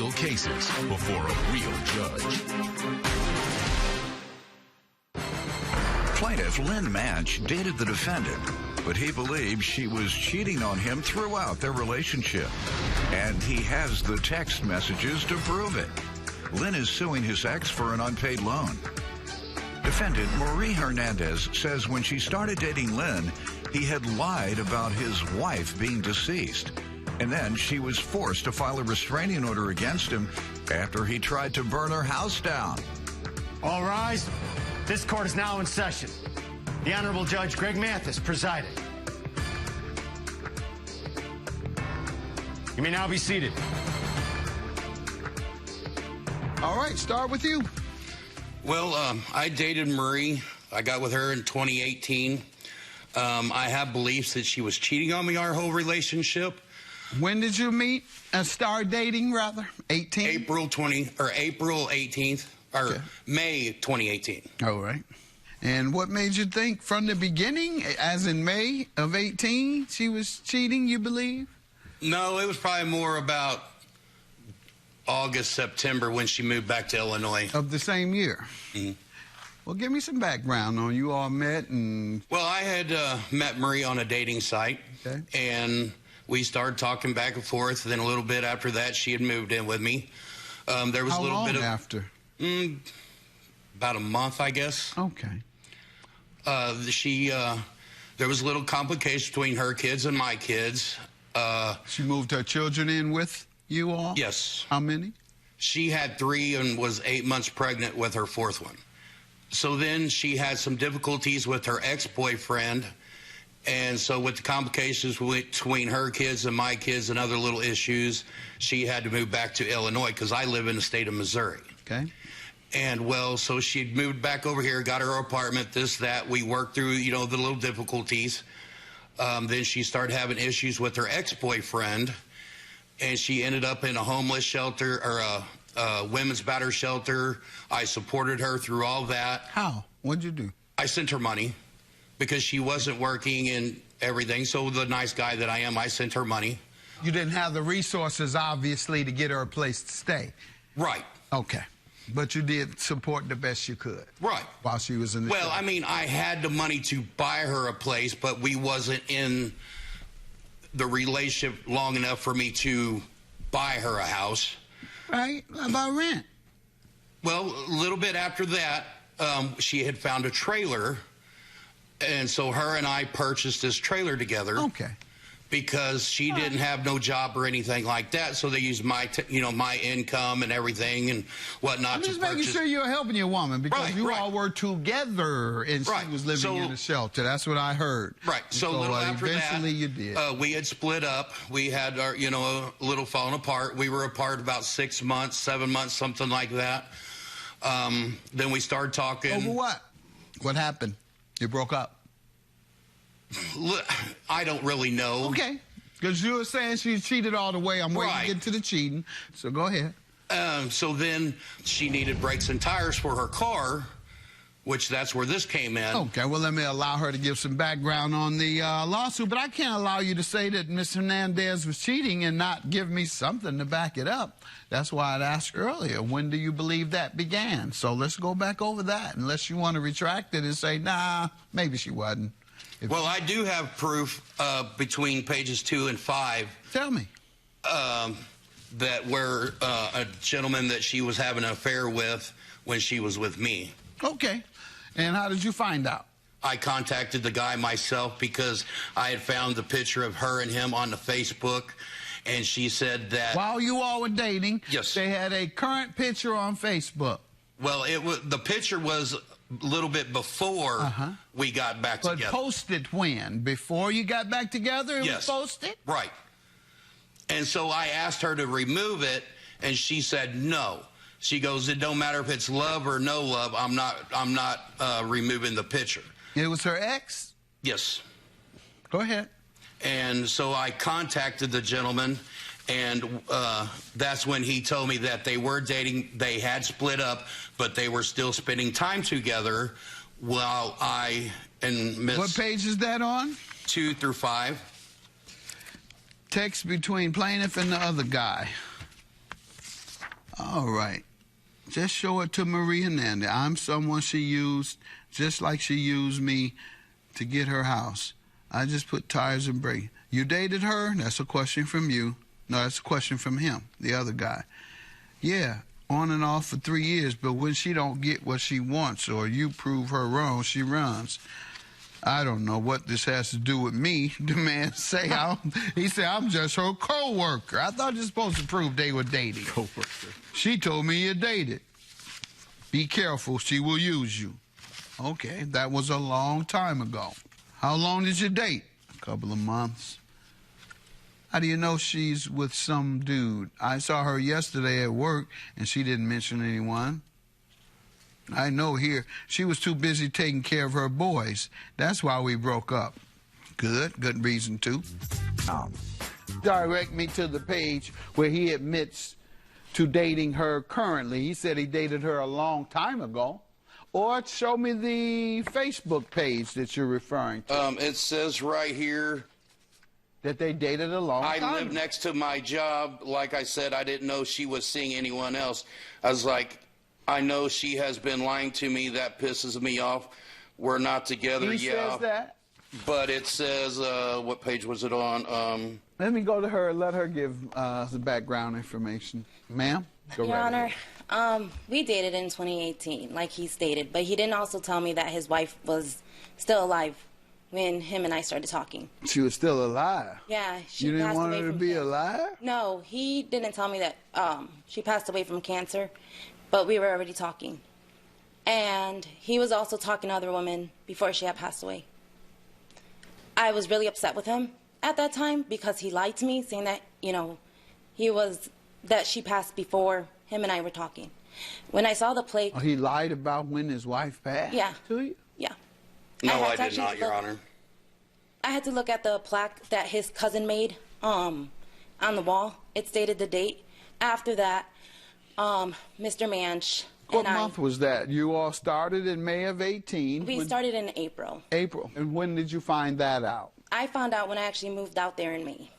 real cases before a real judge. Plaintiff Lynn Manch dated the defendant, but he believes she was cheating on him throughout their relationship. And he has the text messages to prove it. Lynn is suing his ex for an unpaid loan. Defendant Marie Hernandez says when she started dating Lynn, he had lied about his wife being deceased. And then she was forced to file a restraining order against him after he tried to burn her house down. All rise. This court is now in session. The Honorable Judge Greg Mathis presiding. You may now be seated. All right, start with you. Well, I dated Marie. I got with her in 2018. I have beliefs that she was cheating on me our whole relationship. When did you meet? Start dating, rather? 18? April 18th, or okay. May 2018. All right. And what made you think from the beginning, as in May of 18, she was cheating, you believe? No, it was probably more about August, September when she moved back to Illinois. Of the same year? Mm-hmm. Well, give me some background on you all met and... Well, I had met Marie on a dating site, okay. And we started talking back and forth. Then a little bit after that, she had moved in with me. There was How a little long bit of after? About a month, I guess. Okay. There was a little complication between her kids and my kids. She moved her children in with you all? Yes. How many? She had 3 and was 8 months pregnant with her 4th one. So then she had some difficulties with her ex-boyfriend. And so with the complications between her kids and my kids and other little issues, she had to move back to Illinois because I live in the state of Missouri. Okay. And, well, so she moved back over here, got her apartment, this, that. We worked through, you know, the little difficulties. Then she started having issues with her ex-boyfriend, and she ended up in a homeless shelter or a women's battered shelter. I supported her through all that. How? What'd you do? I sent her money because she wasn't working and everything. So the nice guy that I am, I sent her money. You didn't have the resources, obviously, to get her a place to stay. Right. Okay. But you did support the best you could. Right. While she was in the Well, shelter. I mean, I had the money to buy her a place, but we wasn't in the relationship long enough for me to buy her a house. Right. How about rent? Well, a little bit after that, she had found a trailer, and so her and I purchased this trailer together. Okay. Because she didn't have no job or anything like that, so they used my, my income and everything and whatnot I'm just to purchase. making sure you're helping your woman because you all were together and she was living in a shelter. That's what I heard. Right. So a little after eventually you did. We had split up. We had our, a little falling apart. We were apart about 6 months, 7 months, something like that. Then we started talking. Over what? What happened? You broke up? I don't really know. Okay. Because you were saying she cheated all the way. I'm waiting to get to the cheating. So go ahead. So then she needed brakes and tires for her car, which that's where this came in. Okay. Well, let me allow her to give some background on the lawsuit. But I can't allow you to say that Ms. Hernandez was cheating and not give me something to back it up. That's why I'd asked earlier, when do you believe that began? So let's go back over that, unless you want to retract it and say, nah, maybe she wasn't. Well, I do have proof between pages 2 and 5. Tell me. That where a gentleman that she was having an affair with when she was with me. Okay. And how did you find out? I contacted the guy myself because I had found the picture of her and him on the Facebook, and she said that... While you all were dating, yes, they had a current picture on Facebook. Well, the picture was a little bit before we got back together. But posted when? Before you got back together, it was posted? Right. And so I asked her to remove it, and she said no. She goes, it don't matter if it's love or no love, I'm not removing the picture. It was her ex? Yes. Go ahead. And so I contacted the gentleman, and that's when he told me that they were dating, they had split up, but they were still spending time together while I and Miss... What page is that on? 2 through 5. Text between plaintiff and the other guy. All right. Just show it to Marie Hernandez. I'm someone she used just like she used me to get her house. I just put tires and brakes. You dated her? That's a question from you. No, that's a question from him, the other guy. Yeah, on and off for 3 years, but when she don't get what she wants or you prove her wrong, she runs. I don't know what this has to do with me. The man say, he said, I'm just her co-worker. I thought you're supposed to prove they were dating. Co-worker. She told me you dated. Be careful, she will use you. Okay, that was a long time ago. How long did you date? A couple of months. How do you know she's with some dude? I saw her yesterday at work, and she didn't mention anyone. I know here she was too busy taking care of her boys. That's why we broke up. Good reason to. Direct me to the page where he admits to dating her currently. He said he dated her a long time ago. Or show me the Facebook page that you're referring to. It says right here that they dated a long time. I live next to my job. Like I said, I didn't know she was seeing anyone else. I was like, I know she has been lying to me. That pisses me off. We're not together. He says that? But it says, what page was it on? Let me go to her and let her give the background information. Ma'am? Your Honor, we dated in 2018, like he stated, but he didn't also tell me that his wife was still alive when him and I started talking. She was still alive? Yeah, she You didn't passed want away her to from be cancer. alive? No, he didn't tell me that she passed away from cancer, but we were already talking. And he was also talking to other women before she had passed away. I was really upset with him at that time because he lied to me, saying that, you know, that she passed before him and I were talking. When I saw the plaque... Oh, he lied about when his wife passed? Yeah. To you? Yeah. No, I did not, Your Honor. I had to look at the plaque that his cousin made on the wall. It stated the date. After that, Mr. Manch What month was that? You all started in May of 18. We started in April. April. And when did you find that out? I found out when I actually moved out there in May.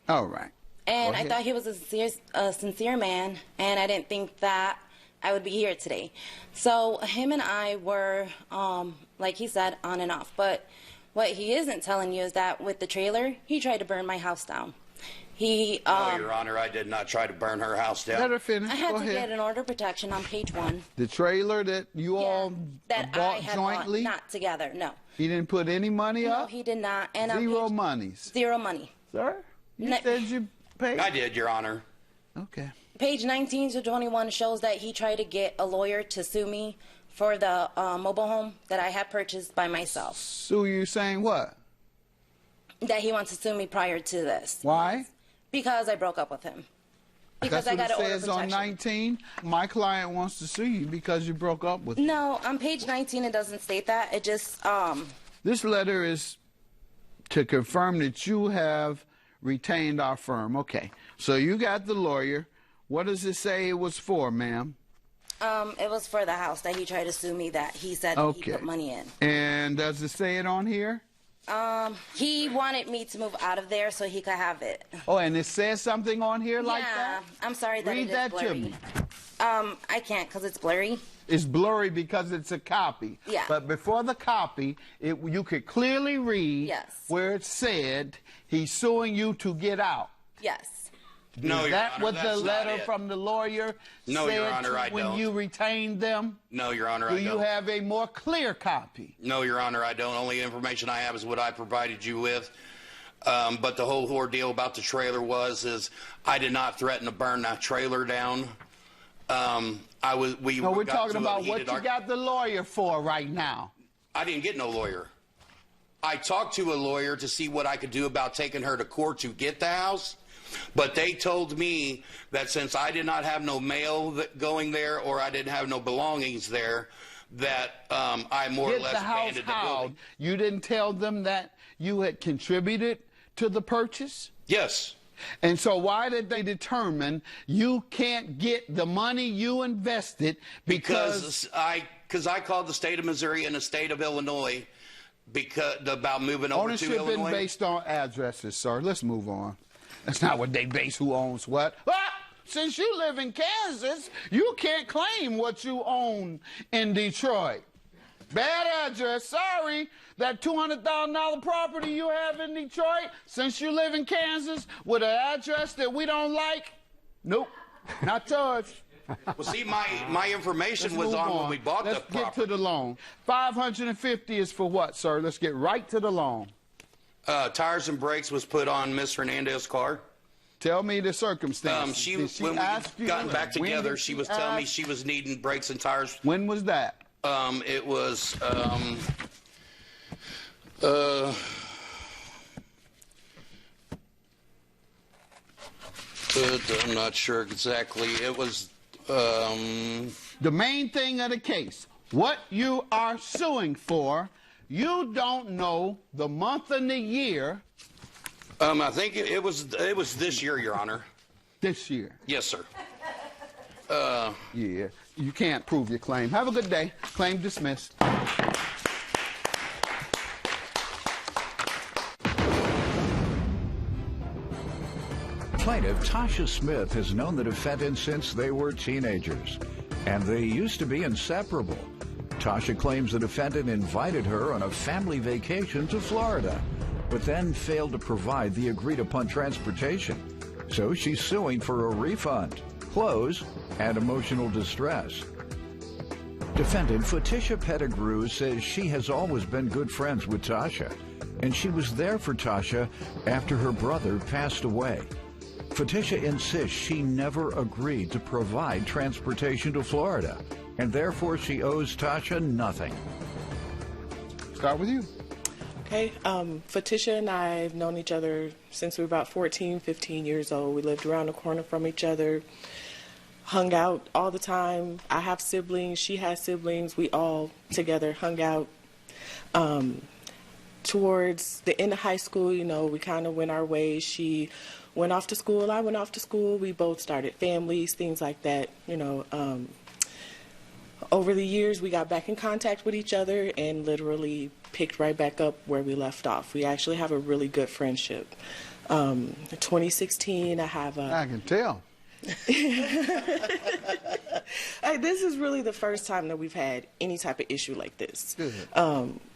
All right. And I thought he was a sincere man, and I didn't think that I would be here today. So him and I were, like he said, on and off. But what he isn't telling you is that with the trailer, he tried to burn my house down. He, no, Your Honor, I did not try to burn her house down. Let her finish. I had Go to ahead. get an order of protection on page 1. The trailer that you all that bought I had jointly? Not together, no. He didn't put any money No, up? he did not. And Zero monies. Zero money. Sir? You said you paid? I did, Your Honor. Okay. Page 19 to 21 shows that he tried to get a lawyer to sue me for the mobile home that I had purchased by myself. Sue you saying what? That he wants to sue me prior to this. Why? Because I broke up with him. Because That's I got what an it order of says on protection. 19. My client wants to sue you because you broke up with him. No, on page 19 it doesn't state that. It just This letter is to confirm that you have retained our firm. Okay. So you got the lawyer. What does it say it was for, ma'am? it was for the house that he tried to sue me that he said he put money in. And does it say it on here? He wanted me to move out of there so he could have it. Oh, and it says something on here like that? Yeah, I'm sorry that Read it is that blurry. to me. I can't because it's blurry. It's blurry because it's a copy. Yeah. But before the copy, you could clearly read where it said he's suing you to get out. Yes. No, Is Your that Honor, what the that's not letter it. from the lawyer No, said Your Honor, I when don't. you retained them? No, Your Honor, Do I you don't. have a more clear copy? No, Your Honor, I don't. Only information I have is what I provided you with. But the whole ordeal about the trailer is I did not threaten to burn that trailer down. No, we're talking about what you got the lawyer for right now. I didn't get no lawyer. I talked to a lawyer to see what I could do about taking her to court to get the house. But they told me that since I did not have no mail going there or I didn't have no belongings there, that I more or less abandoned the building. You didn't tell them that you had contributed to the purchase? Yes. And so why did they determine you can't get the money you invested because I called the state of Missouri and the state of Illinois about moving over to Illinois. Ownership isn't based on addresses, sir. Let's move on. That's not what they base who owns what. Ah! since you live in Kansas, you can't claim what you own in Detroit. Bad address, sorry. That $200,000 property you have in Detroit, since you live in Kansas with an address that we don't like, nope, not yours. Well, see, my information was on when we bought the property. Let's get to the loan. $550 is for what, sir? Let's get right to the loan. Tires and brakes was put on Miss Hernandez's car. Tell me the circumstances. When we gotten back together, she was telling me she was needing brakes and tires. When was that? It was, I'm not sure exactly. It was, The main thing of the case, what you are suing for, you don't know the month and the year. I think it was this year, Your Honor. This year? Yes, sir. Yeah, you can't prove your claim. Have a good day. Claim dismissed. Plaintiff Tasha Smith has known the defendant since they were teenagers, and they used to be inseparable. Tasha claims the defendant invited her on a family vacation to Florida, but then failed to provide the agreed-upon transportation. So she's suing for a refund, clothes, and emotional distress. Defendant Fatisha Pettigrew says she has always been good friends with Tasha, and she was there for Tasha after her brother passed away. Fatisha insists she never agreed to provide transportation to Florida, and therefore she owes Tasha nothing. Start with you. Okay, Fatisha and I have known each other since we were about 14, 15 years old. We lived around the corner from each other, hung out all the time. I have siblings, she has siblings. We all together hung out. Towards the end of high school, you know, we kind of went our ways. She went off to school, I went off to school. We both started families, things like that, you know. Over the years, we got back in contact with each other and literally picked right back up where we left off. We actually have a really good friendship. 2016, I have a... I can tell. This is really the first time that we've had any type of issue like this. Good.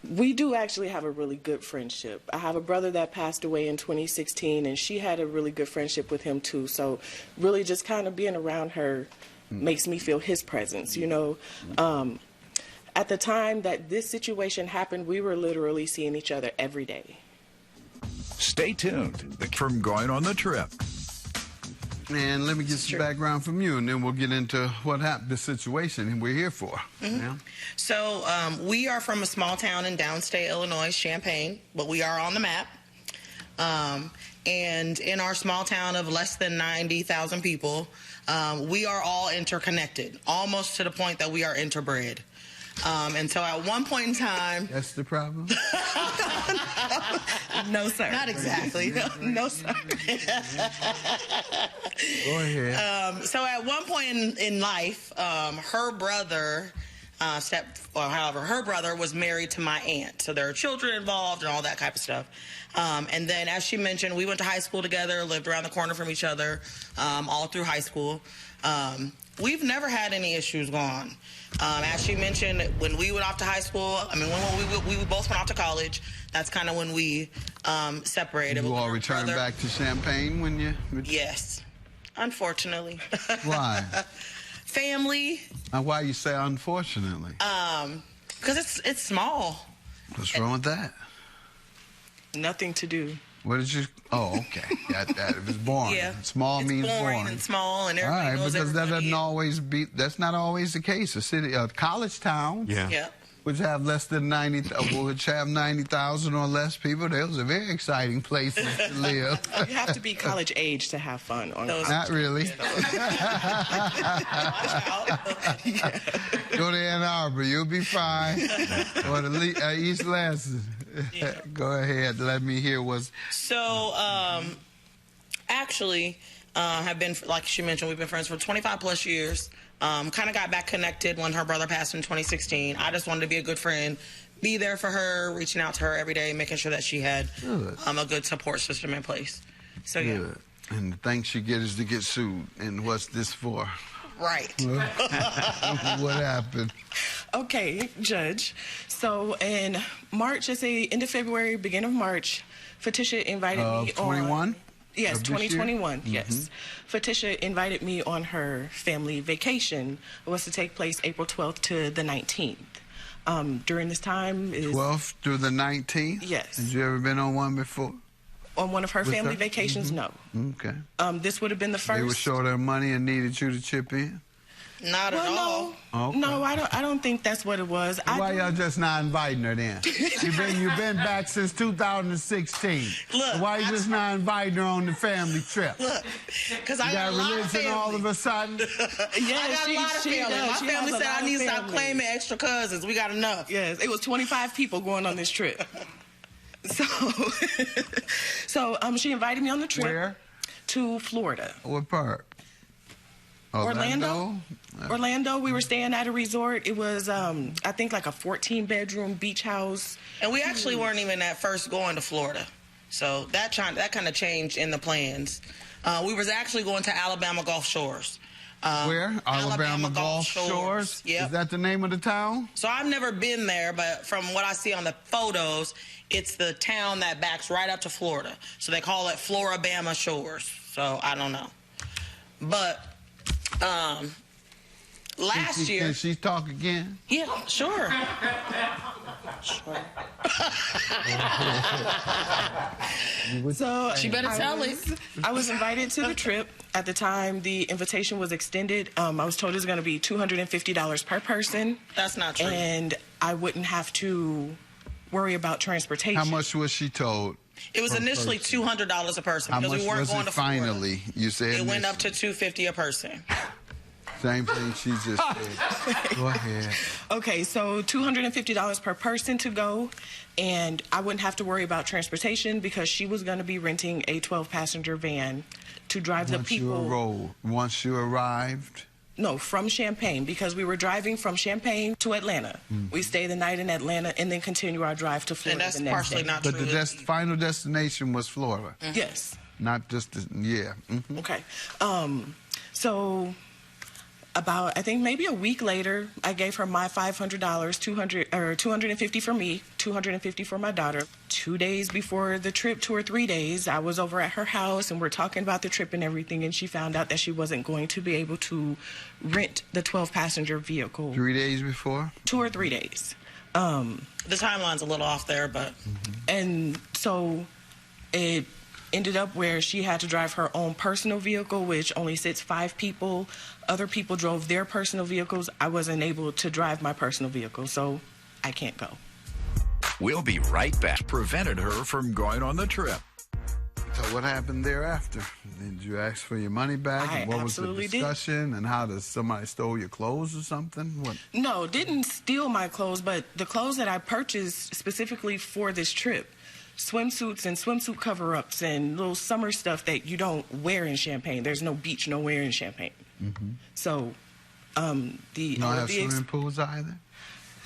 We do actually have a really good friendship. I have a brother that passed away in 2016, and she had a really good friendship with him too. So really just kind of being around her makes me feel his presence, you know. At the time that this situation happened, we were literally seeing each other every day. Stay tuned from Going on the Trip. And let me get some background from you, and then we'll get into what happened, the situation we're here for. Yeah? So we are from a small town in downstate Illinois, Champaign, but we are on the map. And in our small town of less than 90,000 people, we are all interconnected, almost to the point that we are interbred. And so at one point in time... That's the problem? No, sir. Not exactly. No, sir. Go ahead. So at one point in life, her brother... her brother was married to my aunt. So there are children involved and all that type of stuff. And then, as she mentioned, we went to high school together, lived around the corner from each other all through high school. We've never had any issues going on. As she mentioned, when we went off to high school, I mean, when we both went off to college, that's kind of when we separated. You all returned back to Champaign when you... Yes, unfortunately. Why? Family. Why you say unfortunately? Because it's small. What's wrong with that? Nothing to do. What did you... Oh, okay. That it was boring. Yeah. Small means boring. And small, and all everybody right, knows because that everybody. doesn't always be... That's not always the case. A college town... Yeah. Which have less than 90,000 or less people. Those are very exciting places to live. You have to be college age to have fun. Not really. Go to Ann Arbor, you'll be fine. Or to East Lansing. Yeah. Go ahead, let me hear what's... So, actually, have been, like she mentioned, we've been friends for 25 plus years. Kind of got back connected when her brother passed in 2016. I just wanted to be a good friend, be there for her, reaching out to her every day, making sure that she had a good support system in place. So, yeah. And the thing she get is to get sued. And what's this for? Right. What happened? Okay, Judge. So in March, I say end of February, beginning of March, Fatisha invited me 21? on. Yes, Of this year? 2021. Yes. Fatisha invited me on her family vacation. It was to take place April 12th to the 19th. During this time is 12th through the 19th? Yes. Had you ever been on one before? on one of her With family her? vacations. No. Okay. This would have been the first. They were short of money and needed you to chip in? Not at all. No, Okay. no, I don't think that's what it was. Why y'all just not inviting her then? You've been back since 2016. Look, Why you just not inviting her on the family trip? Look, because I You got got a lot of religion family. all of a sudden? Yeah, I got a lot of family. does. My She family has a said lot I of need to stop family. claiming extra cousins. We got enough. Yes, it was 25 people going on this trip. So she invited me on the trip. Where? To Florida. What part? Orlando. Orlando. We were staying at a resort. It was, I think, like a 14-bedroom beach house. And we actually weren't even at first going to Florida. So that kind of changed in the plans. We was actually going to Alabama Gulf Shores. Where? Alabama Gulf Shores? Yep. Is that the name of the town? So I've never been there, but from what I see on the photos, it's the town that backs right up to Florida. So they call it Floribama Shores. So I don't know. But last year... Can she talk again? Yeah, sure. Sure. So She better tell I was invited to the trip. At the time, the invitation was extended. I was told it was going to be $250 per person. That's not true. And I wouldn't have to worry about transportation. How much was she told? It was per initially person? $200 a person How because much we weren't was going it to Florida. finally? You said It went up to $250 a person. Same thing she just said. Go ahead. Okay, so $250 per person to go, and I wouldn't have to worry about transportation because she was going to be renting a 12-passenger van to drive the people. Once you arrived? No, from Champaign, because we were driving from Champaign to Atlanta. We stayed the night in Atlanta and then continue our drive to Florida And that's the next partially day. not But true. the final destination was Florida. Yes. Not just, yeah. Mhm. Okay. So about, I think maybe a week later, I gave her my $500, $250 for me, $250 for my daughter. 2 days before the trip, 2 or 3 days, I was over at her house and we're talking about the trip and everything, and she found out that she wasn't going to be able to rent the 12-passenger vehicle. 3 days before? 2 or 3 days. The timeline's a little off there, but... And so it ended up where she had to drive her own personal vehicle, which only sits 5 people. Other people drove their personal vehicles. I wasn't able to drive my personal vehicle, so I can't go. We'll be right back. Prevented her from going on the trip. So what happened thereafter? Did you ask for your money back? I And what was the absolutely did. discussion? And how does somebody stole your clothes or something? What? No, didn't steal my clothes, but the clothes that I purchased specifically for this trip, swimsuits and swimsuit cover-ups and little summer stuff that you don't wear in Champaign. There's no beach nowhere in Champaign. So You don't have swimming pools either?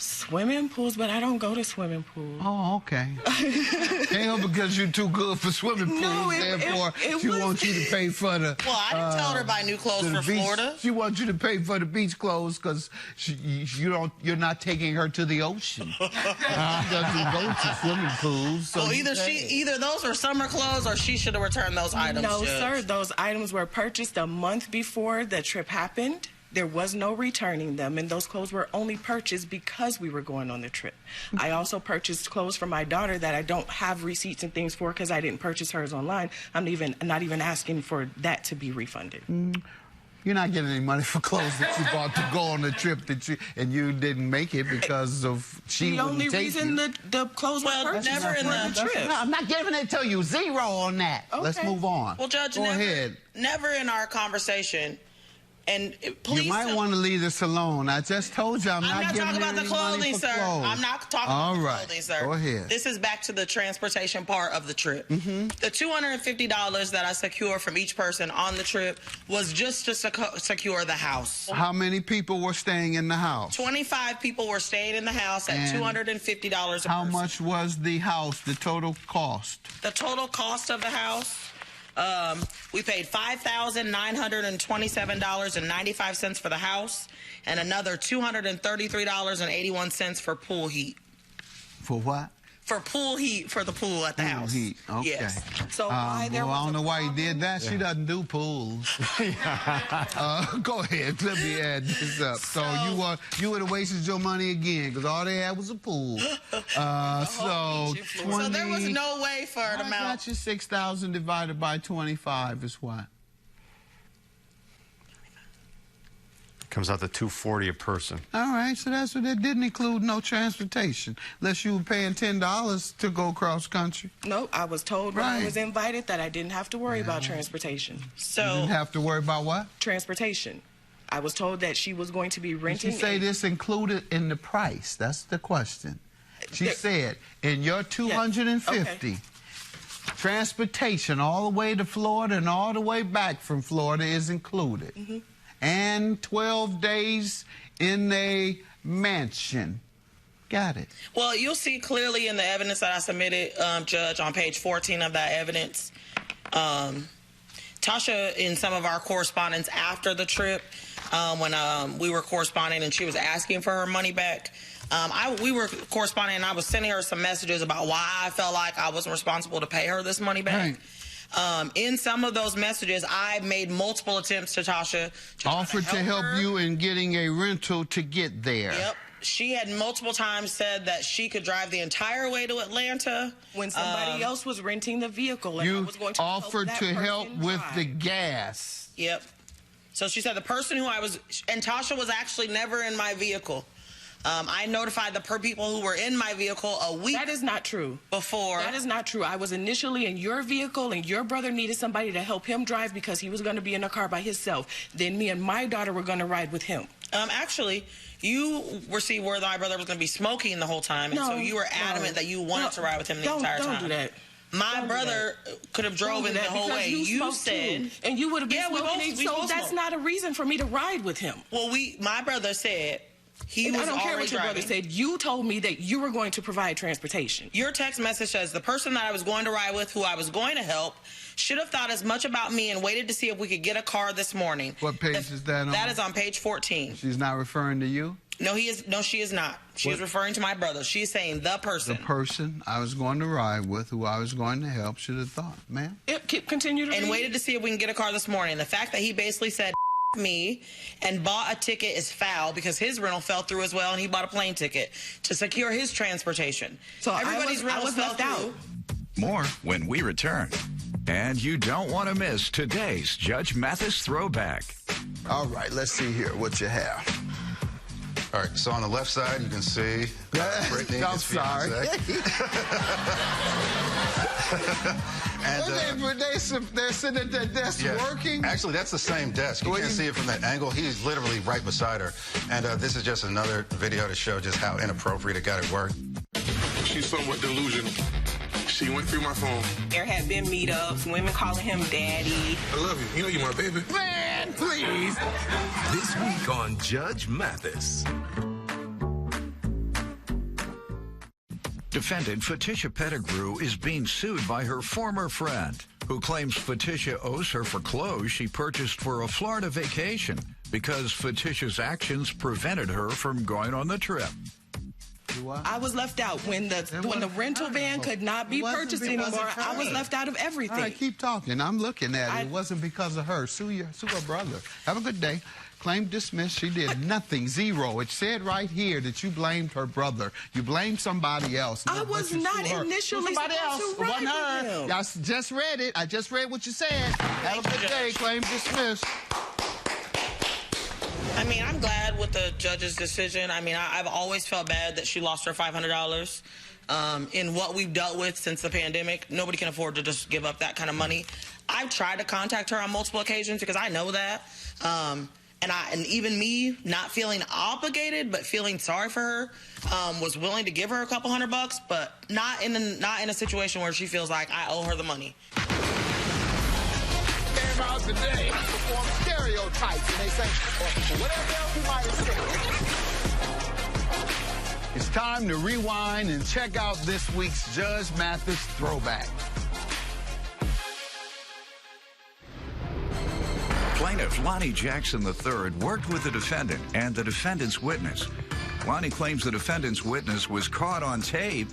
Swimming pools, but I don't go to swimming pools. Oh, okay. Hell, because you're too good for swimming pools, No, therefore it she was- wants you to pay for the... Well, I didn't tell her to buy new clothes to the for beach. Florida. She wants you to pay for the beach clothes because you're not taking her to the ocean. She doesn't go to swimming pools. So So either those are summer clothes or she should have returned those items. No, Judge. sir. Those items were purchased a month before the trip happened. There was no returning them, and those clothes were only purchased because we were going on the trip. I also purchased clothes for my daughter that I don't have receipts and things for because I didn't purchase hers online. I'm not even asking for that to be refunded. You're not getting any money for clothes that you bought to go on the trip and you didn't make it because of she The wouldn't only take reason you. the clothes Well, were purchased never in for the- the trip. No, I'm not giving it to you. Zero on that. Let's Okay. move on. Well, Judge, go ahead. never in our conversation, and please... You might want to leave this alone. I just told you I'm I'm not giving talking you about the any money clothing, for sir. clothes. I'm not talking All about right. the clothing, sir. Go ahead. This is back to the transportation part of the trip. The $250 that I secured from each person on the trip was just to secure the house. How many people were staying in the house? 25 people were staying in the house at And $250 a How person. much was the house, the total cost? The total cost of the house We paid $5,927.95 for the house and another $233.81 for pool heat. For what? For pool heat for the pool at the house. Heat. Okay. Yes. So why there well, was I don't know why he problem? did that. She doesn't do pools. Go ahead. Let me add this up. So you would have wasted your money again because all they had was a pool. So 20. So there was no way for an amount. I got you 6,000 divided by 25 is what? Comes out to $240 a person. All right, so that's what it didn't include no transportation, unless you were paying $10 to go cross country. No, I was told when I Right. was invited that I didn't have to worry about transportation. You So didn't have to worry about what? Transportation. I was told that she was going to be renting. She say a- this included in the price. That's the question. She There- said in your 250, transportation all the way to Florida and all the way back from Florida is included. And 12 days in a mansion. Got it. well, you'll see clearly in the evidence that I submitted, Judge, on page 14 of that evidence. Tasha, in some of our correspondence after the trip, when we were corresponding and she was asking for her money back, we were corresponding and I was sending her some messages about why I felt like I wasn't responsible to pay her this money back. Right. In some of those messages, I made multiple attempts to Tasha to Offered to help her. you in getting a rental to get there. Yep. She had multiple times said that she could drive the entire way to Atlanta. when somebody else was renting the vehicle and I You was going to help offered that to help person with the drive. gas. Yep. So she said the person who I was, and Tasha was actually never in my vehicle. I notified the people who were in my vehicle a week That is not true. before. That is not true. I was initially in your vehicle, and your brother needed somebody to help him drive because he was going to be in a car by himself. Then me and my daughter were going to ride with him. Actually, you were see where my brother was going to be smoking the whole time, and so you were adamant that you wanted to ride with him the entire time. Don't do that. My Don't do brother could have drove Don't in do the that whole because way. you You smoked said, too, and you would have been Yeah, we smoking. both So that's smoked. not a reason for me to ride with him. well, my brother said he And was I don't care already what your driving. brother said. You told me that you were going to provide transportation. Your text message says the person that I was going to ride with, who I was going to help, should have thought as much about me and waited to see if we could get a car this morning. What page is that on? That is on page 14. She's not referring to you? No, she is not. She is referring to my brother. She's saying the person. The person I was going to ride with, who I was going to help, should have thought, ma'am. Continue to And read. waited to see if we can get a car this morning. The fact that he basically said me and bought a ticket is foul because his rental fell through as well, and he bought a plane ticket to secure his transportation. So everybody's I rentals was fell left out. through. More when we return. And you don't want to miss today's Judge Mathis Throwback. All right, let's see here what you have. All right, so on the left side, you can see Brittany, I'm his sorry. And, They're sitting at that desk working? Actually, that's the same desk. You can't see it from that angle. He's literally right beside her. And this is just another video to show just how inappropriate it got at work. She's somewhat delusional. She went through my phone. There had been meetups, women calling him daddy. I love you. You know you're my baby. Man, please. This week on Judge Mathis. Defendant Fatisha Pettigrew is being sued by her former friend, who claims Fatisha owes her for clothes she purchased for a Florida vacation because Fatisha's actions prevented her from going on the trip. I was left out when the rental van could not be purchased anymore. I was left out of everything. All right, keep talking. I'm looking at it. It wasn't because of her. Sue her brother. Have a good day. Claim dismissed. She did nothing. Zero. It said right here that you blamed her brother. You blamed somebody else. I was not initially somebody else. supposed to It wasn't ride her. with him. I just read it. I just read what you said. Have a good day. Claim dismissed. I mean, I'm glad with the judge's decision. I mean, I've always felt bad that she lost her $500. In what we've dealt with since the pandemic, nobody can afford to just give up that kind of money. I've tried to contact her on multiple occasions because I know that. And even me not feeling obligated but feeling sorry for her, was willing to give her a couple $100, but not in a situation where she feels like I owe her the money. Came out today, perform stereotypes, and they say, whatever else you might have said. It's time to rewind and check out this week's Judge Mathis Throwback. Plaintiff Lonnie Jackson III worked with the defendant and the defendant's witness. Lonnie claims the defendant's witness was caught on tape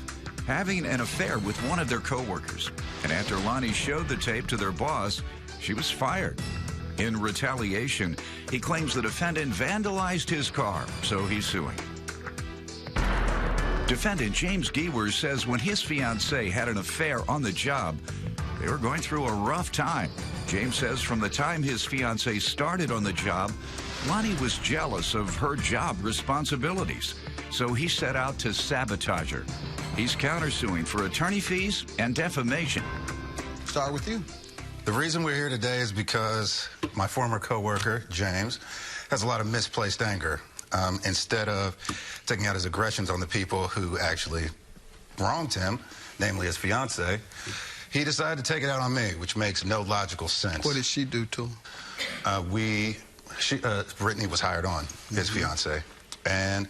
having an affair with one of their coworkers. And after Lonnie showed the tape to their boss, she was fired. In retaliation, he claims the defendant vandalized his car, so he's suing. Defendant James Gewers says when his fiancée had an affair on the job, they were going through a rough time. James says from the time his fiancée started on the job, Lonnie was jealous of her job responsibilities, so he set out to sabotage her. He's countersuing for attorney fees and defamation. Start with you. The reason we're here today is because my former coworker, James, has a lot of misplaced anger. Instead of taking out his aggressions on the people who actually wronged him, namely his fiancée, he decided to take it out on me, which makes no logical sense. What did she do to him? Brittany was hired on, his fiancée. And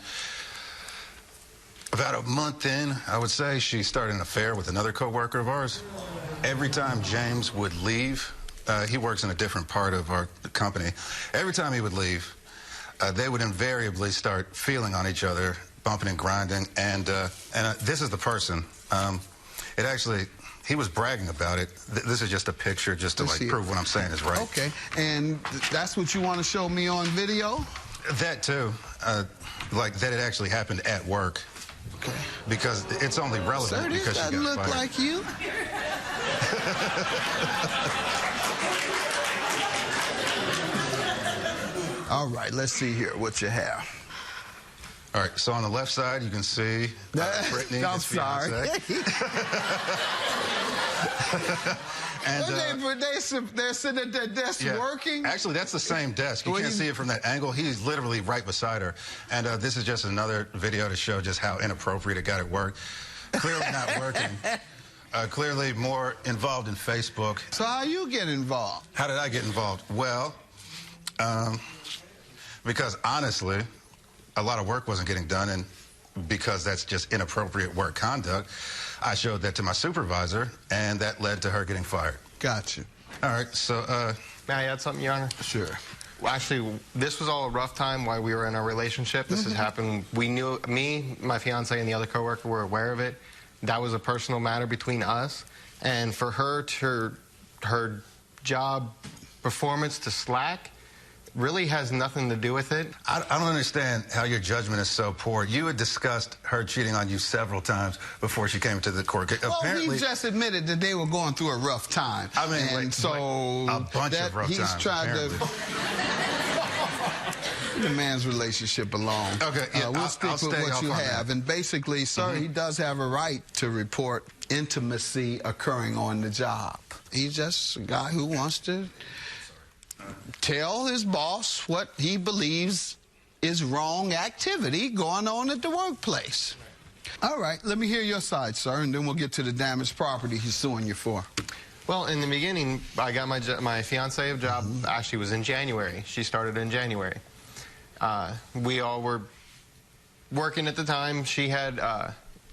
about a month in, I would say, she started an affair with another coworker of ours. Every time James would leave, he works in a different part of our company. Every time he would leave, they would invariably start feeling on each other, bumping and grinding. And this is the person. He was bragging about it. This is just a picture just to prove what I'm saying is right. Okay, and that's what you want to show me on video? That too, like that it actually happened at work. Okay. Because it's only relevant Sir, because she got look fired. like you. All right, let's see here what you have. All right, so on the left side, you can see Brittany. I'm sorry. And they're sitting at their desk working? Actually, that's the same desk. You can't see it from that angle. He's literally right beside her. And this is just another video to show just how inappropriate it got at work. Clearly not working. Clearly more involved in Facebook. So how you get involved? How did I get involved? Well, because honestly, a lot of work wasn't getting done, and because that's just inappropriate work conduct, I showed that to my supervisor, and that led to her getting fired. Gotcha. All right, so, may I add something, Your Honor? Sure. Well, actually, this was all a rough time while we were in our relationship. This has happened. We knew, me, my fiancé, and the other coworker were aware of it. That was a personal matter between us. And for her her job performance to slack really has nothing to do with it. I don't understand how your judgment is so poor. You had discussed her cheating on you several times before she came to the court. Well, apparently, he just admitted that they were going through a rough time. I mean, and a bunch of rough times. He's tried apparently. to the man's relationship alone. Okay, yeah, we'll stick with what you have. And basically, sir, he does have a right to report intimacy occurring on the job. He's just a guy who wants to tell his boss what he believes is wrong activity going on at the workplace. All right, let me hear your side, sir, and then we'll get to the damaged property he's suing you for. Well, in the beginning, I got my fiancé job actually was in January. She started in January. We all were working at the time. She had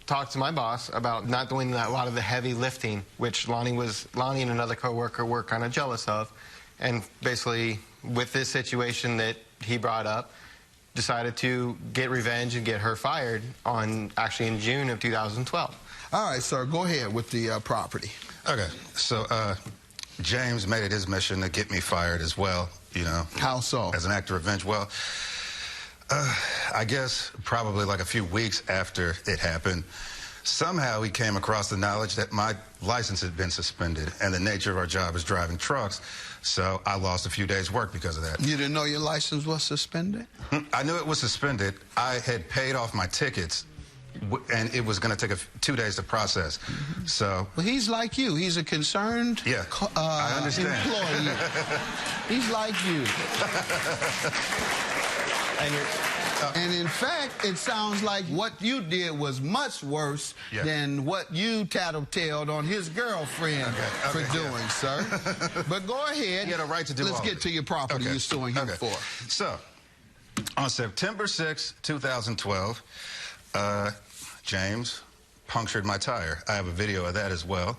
talked to my boss about not doing a lot of the heavy lifting, which Lonnie and another coworker were kind of jealous of. And basically, with this situation that he brought up, decided to get revenge and get her fired actually in June of 2012. All right, sir, go ahead with the property. Okay, so James made it his mission to get me fired as well, you know. How so? As an act of revenge. Well, I guess probably like a few weeks after it happened, somehow he came across the knowledge that my license had been suspended, and the nature of our job is driving trucks, so I lost a few days' work because of that. You didn't know your license was suspended? I knew it was suspended. I had paid off my tickets, and it was going to take 2 days to process. So, well, he's like you. He's a concerned I understand. Employee. He's like you. And in fact, it sounds like what you did was much worse than what you tattletaled on his girlfriend for doing, sir. But go ahead. You had a right to do Let's get to your property you're suing him for. So, on September 6, 2012, James punctured my tire. I have a video of that as well.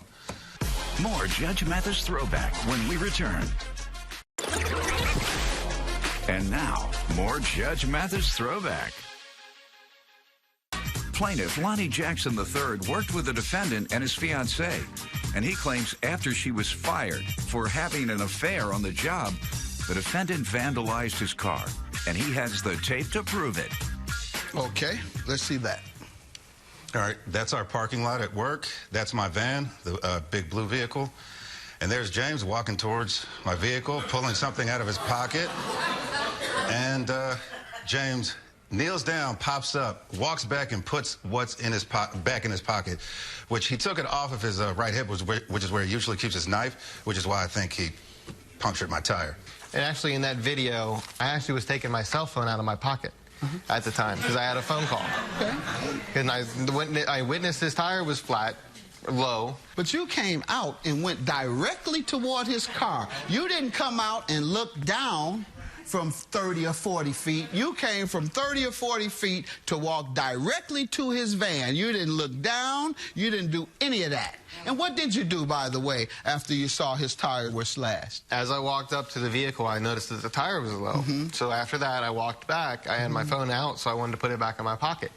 More Judge Mathis Throwback when we return. And now, more Judge Mathis Throwback. Plaintiff Lonnie Jackson III worked with the defendant and his fiancée, and he claims after she was fired for having an affair on the job, the defendant vandalized his car, and he has the tape to prove it. Okay, let's see that. All right, that's our parking lot at work. That's my van, the big blue vehicle. And there's James walking towards my vehicle, pulling something out of his pocket. And James kneels down, pops up, walks back, and puts what's in his back in his pocket, which he took it off of his right hip, which is where he usually keeps his knife, which is why I think he punctured my tire. And actually, in that video, I actually was taking my cell phone out of my pocket at the time because I had a phone call. Okay. And I witnessed his tire was flat, low. But you came out and went directly toward his car. You didn't come out and look down from 30 or 40 feet. You came from 30 or 40 feet to walk directly to his van. You didn't look down. You didn't do any of that. And what did you do, by the way, after you saw his tires were slashed? As I walked up to the vehicle, I noticed that the tire was low. So after that, I walked back. I had my phone out, so I wanted to put it back in my pocket.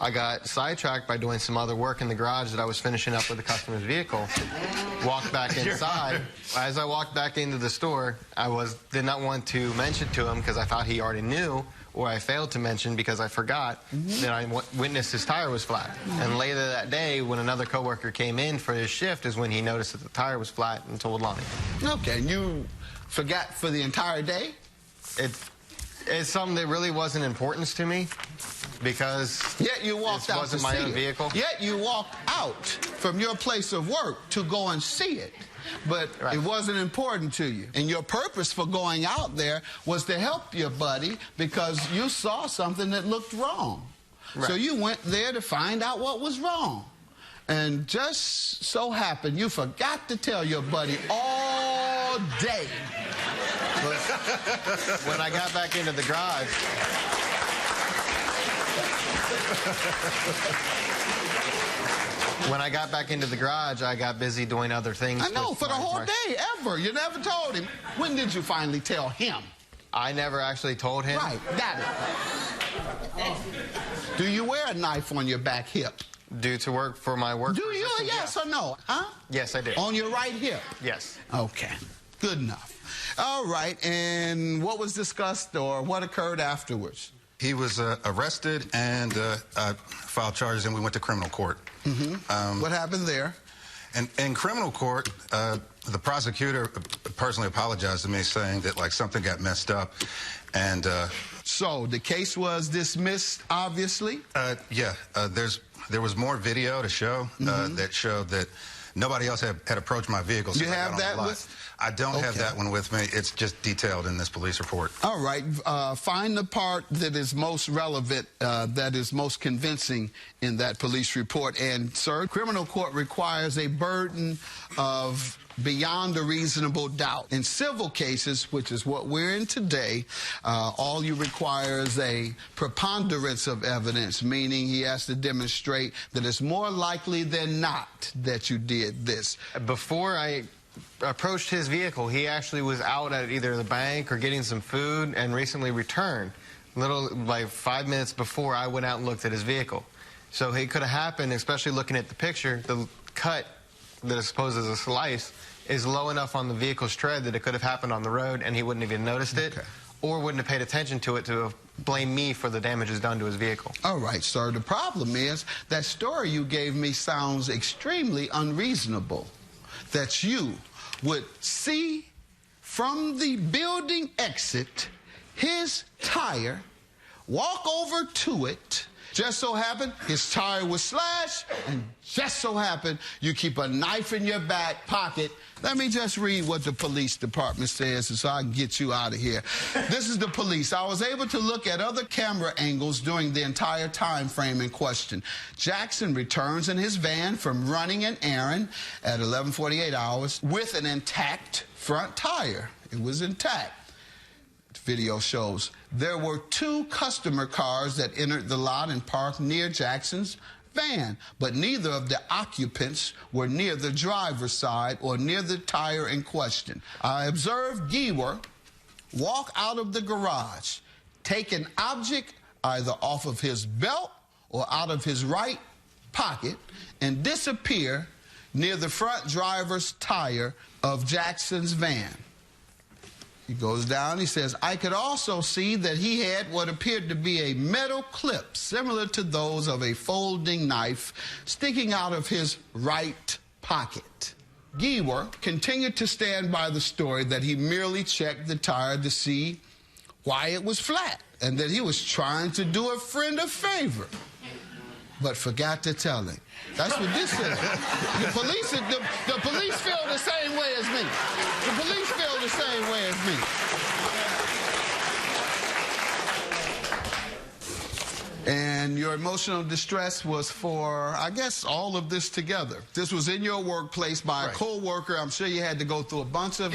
I got sidetracked by doing some other work in the garage that I was finishing up with the customer's vehicle. Walked back inside. As I walked back into the store, I did not want to mention to him because I thought he already knew, or I failed to mention because I forgot that I witnessed his tire was flat. And later that day, when another coworker came in for his shift, is when he noticed that the tire was flat and told Lonnie. Okay, and you forgot for the entire day? It's something that really wasn't importance to me because yet you walked out wasn't my own vehicle. Yet you walked out from your place of work to go and see it. But it wasn't important to you. And your purpose for going out there was to help your buddy because you saw something that looked wrong. So you went there to find out what was wrong. And just so happened you forgot to tell your buddy all day. But when I got back into the garage, I got busy doing other things. I know, for the whole day, ever. You never told him. When did you finally tell him? I never actually told him. Right, got it. Do you wear a knife on your back hip? Due to work for my work. Do you? Yes or no? Huh? Yes, I do. On your right hip? Yes. Okay, good enough. All right, and what was discussed or what occurred afterwards? He was arrested and filed charges, and we went to criminal court. What happened there? And in criminal court, the prosecutor personally apologized to me, saying that like something got messed up, and so the case was dismissed, obviously. Yeah, there was more video to show that showed that nobody else had approached my vehicle. You have that with? I don't have that one with me. It's just detailed in this police report. All right. Find the part that is most relevant, that is most convincing in that police report. And, sir, criminal court requires a burden of beyond a reasonable doubt. In civil cases, which is what we're in today, all you require is a preponderance of evidence, meaning he has to demonstrate that it's more likely than not that you did this. Before I approached his vehicle, he actually was out at either the bank or getting some food and recently returned. Like 5 minutes before I went out and looked at his vehicle. So it could have happened, especially looking at the picture, the cut that is supposed as a slice is low enough on the vehicle's tread that it could have happened on the road and he wouldn't have even noticed it or wouldn't have paid attention to it to have blamed me for the damages done to his vehicle. All right, sir. The problem is that story you gave me sounds extremely unreasonable. That you would see from the building exit his tire, walk over to it, just so happened his tire was slashed, and just so happened you keep a knife in your back pocket. Let me just read what the police department says so I can get you out of here. This is the police. I was able to look at other camera angles during the entire time frame in question. Jackson returns in his van from running an errand at 11:48 hours with an intact front tire. It was intact. Video shows there were 2 customer cars that entered the lot and parked near Jackson's van, but neither of the occupants were near the driver's side or near the tire in question. I observed Gewer walk out of the garage, take an object either off of his belt or out of his right pocket, and disappear near the front driver's tire of Jackson's van. He goes down, he says, I could also see that he had what appeared to be a metal clip similar to those of a folding knife sticking out of his right pocket. Gewer continued to stand by the story that he merely checked the tire to see why it was flat and that he was trying to do a friend a favor, but forgot to tell him. That's what this is. The police feel the same way as me. The police feel the same way as me. And your emotional distress was for, I guess, all of this together. This was in your workplace by a co-worker. I'm sure you had to go through a bunch of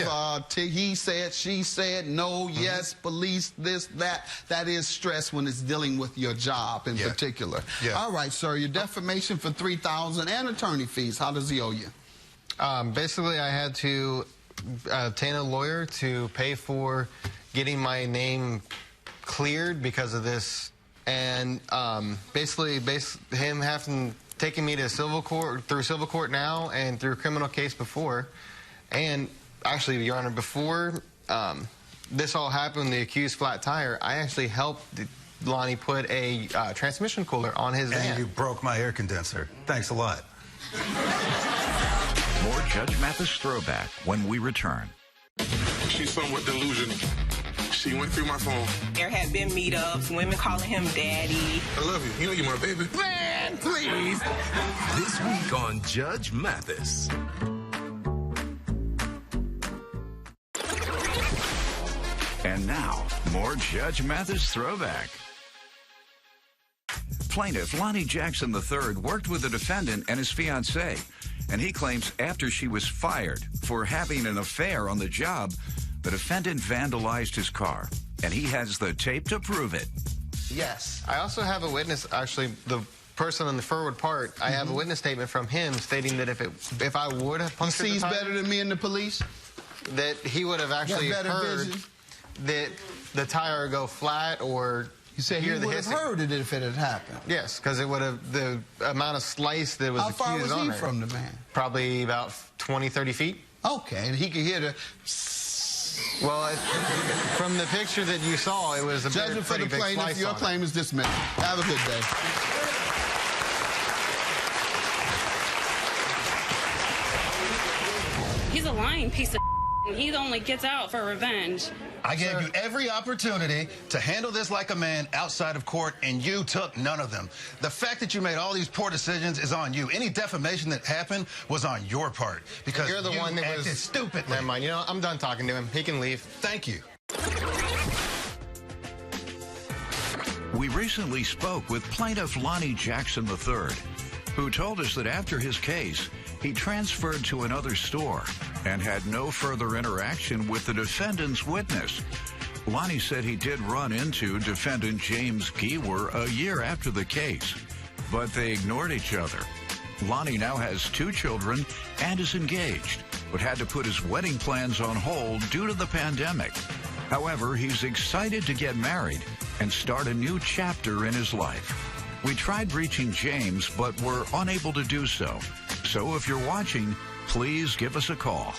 he said, she said, no, yes, police, this, that. That is stress when it's dealing with your job in particular. All right, sir, your defamation for $3,000 and attorney fees. How does he owe you? Basically, I had to obtain a lawyer to pay for getting my name cleared because of this. And basically, him having taken me to civil court, through civil court now, and through a criminal case before. And actually, Your Honor, before this all happened, the accused flat tire, I actually helped Lonnie put a transmission cooler on his van. And you broke my air condenser. Thanks a lot. More Judge Mathis Throwback when we return. She's somewhat delusional. She went through my phone. There had been meetups, women calling him daddy. I love you. You know you're my baby. Man, please. This week on Judge Mathis. And now, more Judge Mathis Throwback. Plaintiff Lonnie Jackson III worked with the defendant and his fiancée, and he claims after she was fired for having an affair on the job, the defendant vandalized his car, and he has the tape to prove it. Yes. I also have a witness, actually, the person on the forward part, I have a witness statement from him stating that if I would have punctured the tire... He sees better than me and the police? That he would have actually heard that the tire go flat or... You said he would have heard it if it had happened? Yes, because it would have, the amount of slice that was accused on How far was he her, from the van? Probably about 20, 30 feet. Okay, and he could hear the... Well, from the picture that you saw, it was a Judgment for the plaintiff, your claim is dismissed. Have a good day. He's a lying piece of and he only gets out for revenge. I gave you every opportunity to handle this like a man outside of court, and you took none of them. The fact that you made all these poor decisions is on you. Any defamation that happened was on your part because you're the one that acted was stupidly. Never mind. You know, I'm done talking to him. He can leave. Thank you. We recently spoke with plaintiff Lonnie Jackson III, who told us that after his case, he transferred to another store and had no further interaction with the defendant's witness. Lonnie said he did run into defendant James Gewer a year after the case, but they ignored each other. Lonnie now has 2 children and is engaged, but had to put his wedding plans on hold due to the pandemic. However, he's excited to get married and start a new chapter in his life. We tried reaching James, but were unable to do so. So if you're watching, please give us a call.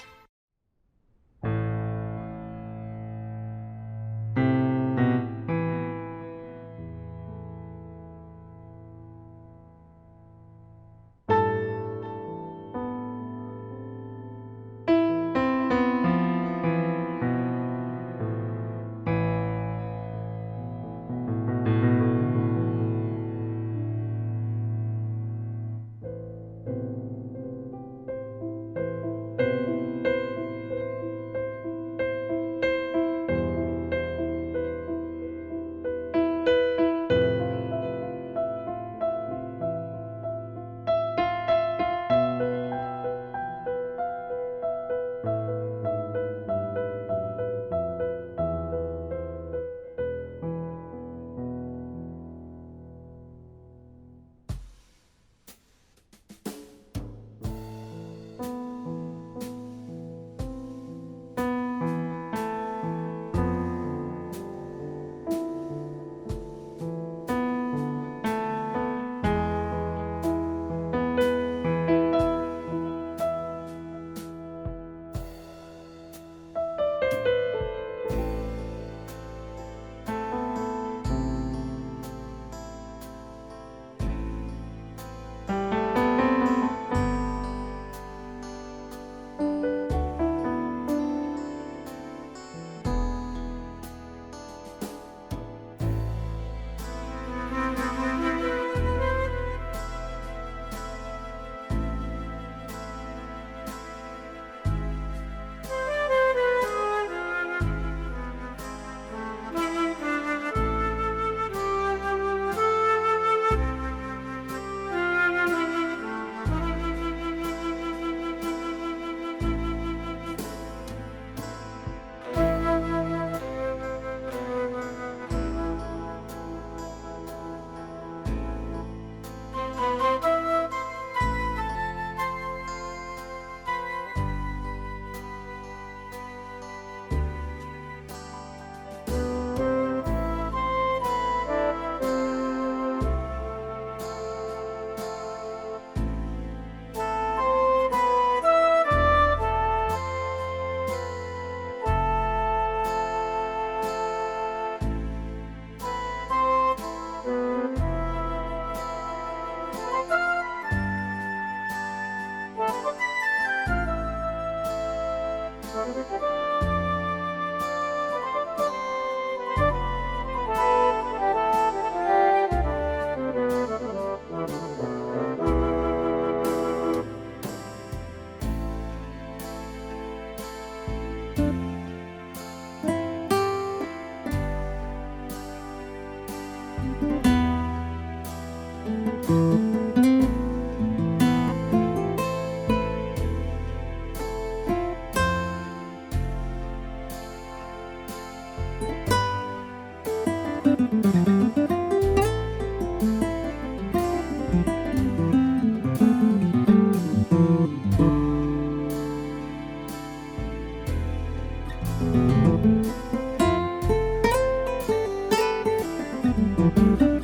Thank you.